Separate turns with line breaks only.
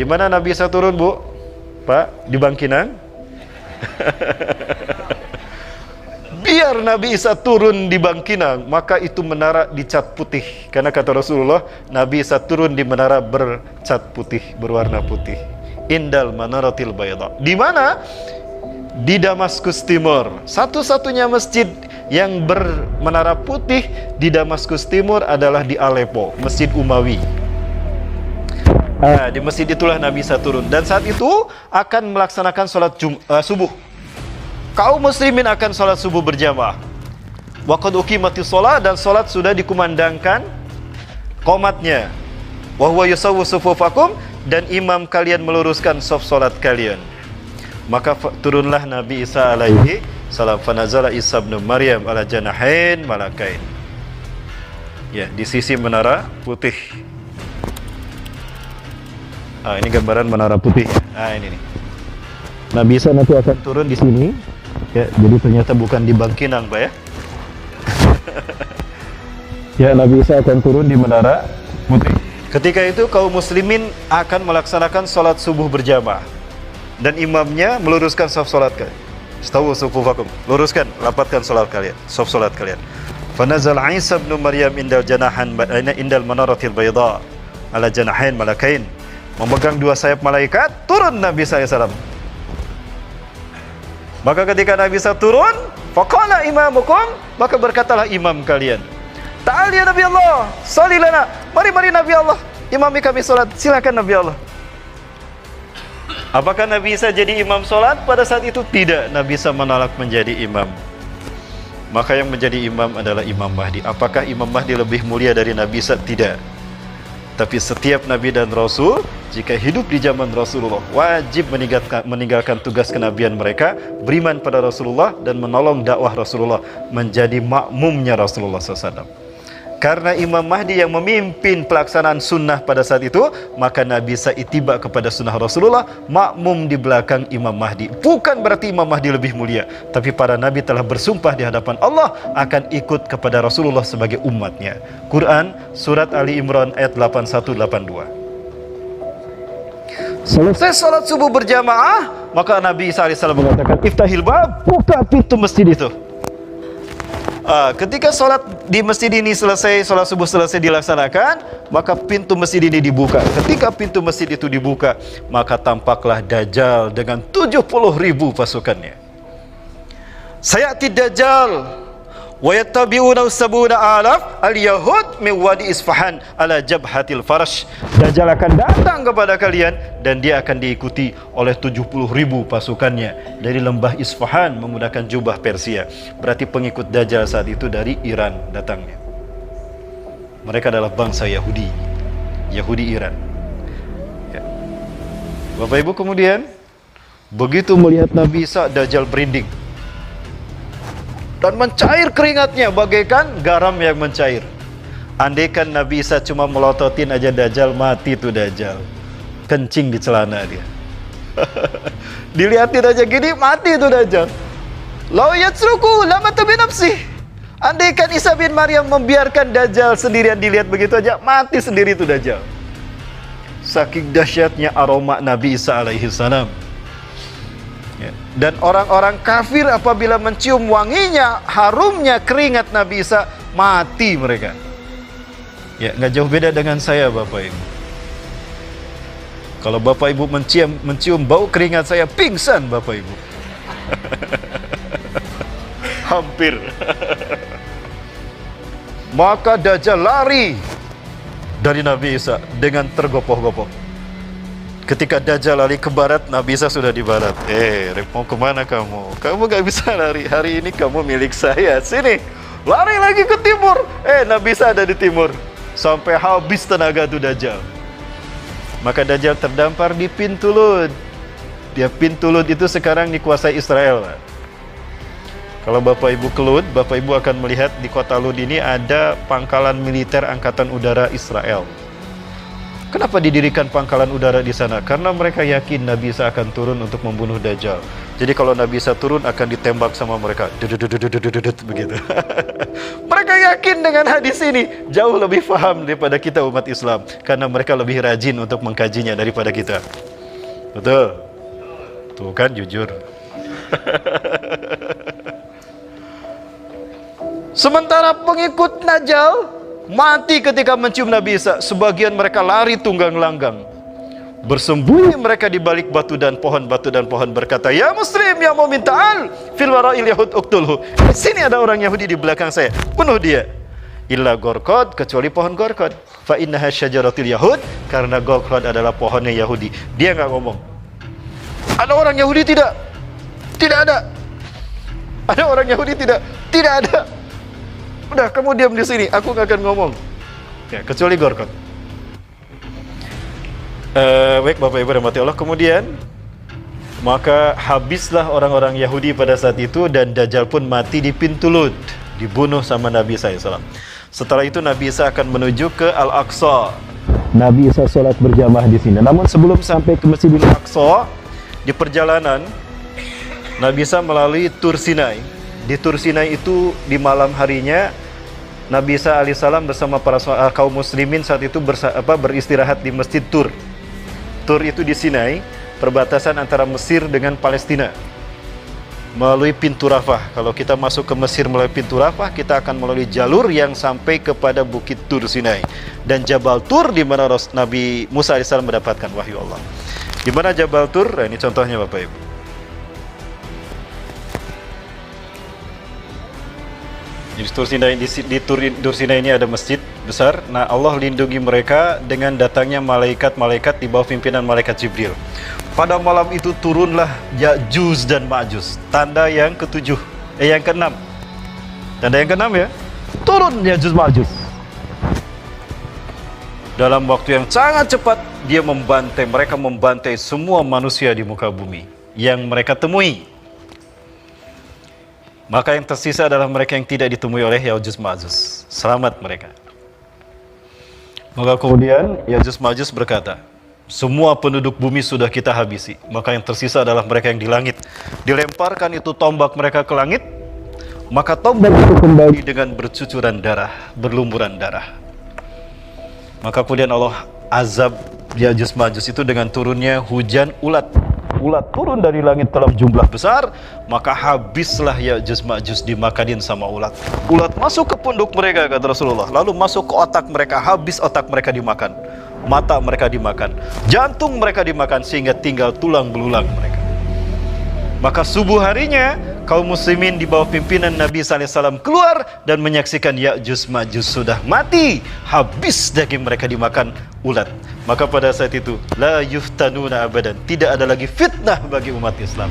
Di mana Nabi Isa turun, Bu? Pak, di Bangkinang? Biar Nabi Isa turun di Bangkinang, maka itu menara dicat putih. Karena kata Rasulullah, Nabi Isa turun di menara bercat putih, berwarna putih. Indal manaratil bayda. Di mana? Di Damaskus Timur. Satu-satunya masjid yang bermenara putih di Damaskus Timur adalah di Aleppo, Masjid Umawi. Di masjid itulah Nabi Isa turun. Dan saat itu akan melaksanakan sholat subuh. Kaum muslimin akan sholat subuh berjamaah. Wa qad uqimatis shalah, dan sholat sudah dikumandangkan qomatnya. Wa huwa yusawwu sufufakum, dan imam kalian meluruskan saf sholat kalian. Maka turunlah Nabi Isa alaihi salam. Fanazala Isa bin Maryam ala janahain malakain. Ya, di sisi menara putih. Ini gambaran menara putih. Ini nih. Nabi Isa nanti akan turun di sini. Ya, jadi ternyata bukan di Bangkinang, Pak ya. Ya, Nabi Isa akan turun di menara putih. Ketika itu kaum muslimin akan melaksanakan sholat subuh berjamaah, dan imamnya meluruskan saf sholat kalian. Istawu sufufakum, luruskan, rapatkan sholat kalian, saf sholat kalian. Fanazal Isa bin Maryam indal manaratil bayda ala janahain malakain. Memegang dua sayap malaikat, turun Nabi SAW. Maka ketika Nabi Isa turun, faqala imamukum, maka berkatalah imam kalian, ta'al ya Nabi Allah, sholli lana, mari Nabi Allah, imami kami sholat, silakan Nabi Allah. Apakah Nabi Isa jadi imam sholat? Pada saat itu tidak, Nabi Isa menolak menjadi imam. Maka yang menjadi imam adalah Imam Mahdi. Apakah Imam Mahdi lebih mulia dari Nabi Isa? Tidak. Tapi setiap Nabi dan Rasul, jika hidup di zaman Rasulullah, wajib meninggalkan tugas kenabian mereka, beriman pada Rasulullah, dan menolong dakwah Rasulullah, menjadi makmumnya Rasulullah SAW. Karena Imam Mahdi yang memimpin pelaksanaan sunnah pada saat itu, maka Nabi Isa ittiba kepada sunnah Rasulullah, makmum di belakang Imam Mahdi. Bukan berarti Imam Mahdi lebih mulia, tapi para Nabi telah bersumpah di hadapan Allah akan ikut kepada Rasulullah sebagai umatnya. Quran, Surat Ali Imran ayat 81-82. Selesai sholat subuh berjamaah, maka Nabi Isa AS mengatakan, iftahil bab, buka pintu masjid itu. Ketika sholat di masjid ini selesai, sholat subuh selesai dilaksanakan, maka pintu masjid ini dibuka. Ketika pintu masjid itu dibuka, maka tampaklah Dajjal dengan 70.000 pasukannya. Sayati Dajjal wa yattabi'una sabuna alaf al-yahud min wadi Isfahan ala jabhatil farash. Dajjal akan datang kepada kalian, dan dia akan diikuti oleh 70.000 pasukannya dari lembah Isfahan menggunakan jubah Persia. Berarti pengikut Dajjal saat itu dari Iran datangnya. Mereka adalah bangsa Yahudi Iran. Ya. Bapak Ibu, kemudian begitu melihat Nabi Isa, Dajjal berinding dan mencair keringatnya bagaikan garam yang mencair. Andaikan Nabi Isa cuma melototin aja Dajjal, mati tuh Dajjal. Kencing di celana dia. Dilihatin aja gini, mati tuh Dajjal. Lau yatsruku lamata binafsih. Andaikan Isa bin Maryam membiarkan Dajjal sendirian dilihat begitu aja, mati sendiri tuh Dajjal. Saking dahsyatnya aroma Nabi Isa alaihi salam. Ya. Dan orang-orang kafir apabila mencium wanginya, harumnya keringat Nabi Isa, mati mereka. Ya, nggak jauh beda dengan saya, Bapak Ibu. Kalau Bapak Ibu mencium bau keringat saya, pingsan Bapak Ibu. Hampir. Maka Dajjal lari dari Nabi Isa dengan tergopoh-gopoh. Ketika Dajjal lari ke barat, Nabi Isa sudah di barat. Mau kemana kamu? Kamu gak bisa lari. Hari ini kamu milik saya. Sini. Lari lagi ke timur. Nabi Isa ada di timur. Sampai habis tenaga tuh Dajjal. Maka Dajjal terdampar di pintu Lud. Pintu Lud itu sekarang dikuasai Israel. Kalau Bapak Ibu ke Lud, Bapak Ibu akan melihat di kota Lud ini ada pangkalan militer Angkatan Udara Israel. Kenapa didirikan pangkalan udara di sana? Karena mereka yakin Nabi Isa akan turun untuk membunuh Dajjal. Jadi kalau Nabi Isa turun akan ditembak sama mereka. Begitu. Mereka yakin dengan hadis ini. Jauh lebih faham daripada kita umat Islam. Karena mereka lebih rajin untuk mengkajinya daripada kita. Betul? Tuh kan jujur. Sementara pengikut Dajjal mati ketika mencium Nabi Isa. Sebagian mereka lari tunggang langgang. Bersembunyi mereka di balik batu dan pohon berkata, "Ya Muslim, ya mu'min, ta'al fil wara'il yahud uqtulhu." Di sini ada orang Yahudi di belakang saya, bunuh dia. Illa gorkod, kecuali pohon gorkod. Fa innaha syajaratil yahud, karena gorkod adalah pohonnya Yahudi. Dia nggak ngomong. Ada orang Yahudi tidak? Tidak ada. Ada orang Yahudi tidak? Tidak ada. Udah, kamu diam di sini, aku nggak akan ngomong. Ya, kecuali gorkod. Baik Bapak Ibu rahmati Allah. Kemudian maka habislah orang-orang Yahudi pada saat itu, dan Dajjal pun mati di pintu Lud, dibunuh sama Nabi Isa SAW. Setelah itu Nabi Isa akan menuju ke Al-Aqsa. Nabi Isa sholat berjamaah di sini. Namun sebelum sampai ke Masjidil Aqsa, di perjalanan Nabi Isa melalui Tur Sinai. Di Tur Sinai itu di malam harinya Nabi Isa alaihissalam bersama para kaum muslimin saat itu beristirahat di Masjid Tur. Tur itu di Sinai, perbatasan antara Mesir dengan Palestina. Melalui pintu Rafah. Kalau kita masuk ke Mesir melalui pintu Rafah, kita akan melalui jalur yang sampai kepada Bukit Tur Sinai. Dan Jabal Tur di mana Nabi Musa alaihissalam mendapatkan wahyu Allah. Di mana Jabal Tur? Nah, ini contohnya Bapak Ibu. Di Tur Sinai ini ada masjid besar. Nah, Allah lindungi mereka dengan datangnya malaikat-malaikat di bawah pimpinan malaikat Jibril. Pada malam itu turunlah Ya'juj dan Ma'juj. Tanda yang ketujuh, yang keenam. Tanda yang keenam ya. Turun Ya'juj Ma'juj. Dalam waktu yang sangat cepat mereka membantai semua manusia di muka bumi yang mereka temui. Maka yang tersisa adalah mereka yang tidak ditemui oleh Ya'juj Ma'juj. Selamat mereka. Maka kemudian Ya'juj Ma'juj berkata, semua penduduk bumi sudah kita habisi. Maka yang tersisa adalah mereka yang di langit. Dilemparkan itu tombak mereka ke langit. Maka tombak itu kembali dengan bercucuran darah, berlumuran darah. Maka kemudian Allah azab Ya'juj Ma'juj itu dengan turunnya hujan ulat. Ulat turun dari langit dalam jumlah besar, maka habislah Ya'juj Ma'juj dimakanin sama ulat. Ulat masuk ke punduk mereka, kata Rasulullah, lalu masuk ke otak mereka, habis otak mereka dimakan, mata mereka dimakan, jantung mereka dimakan, sehingga tinggal tulang belulang mereka. Maka subuh harinya kaum muslimin di bawah pimpinan Nabi SAW keluar dan menyaksikan Ya'juj Ma'juj sudah mati, habis daging mereka dimakan ulat. Maka pada saat itu la yuftanuna abadan, tidak ada lagi fitnah bagi umat Islam.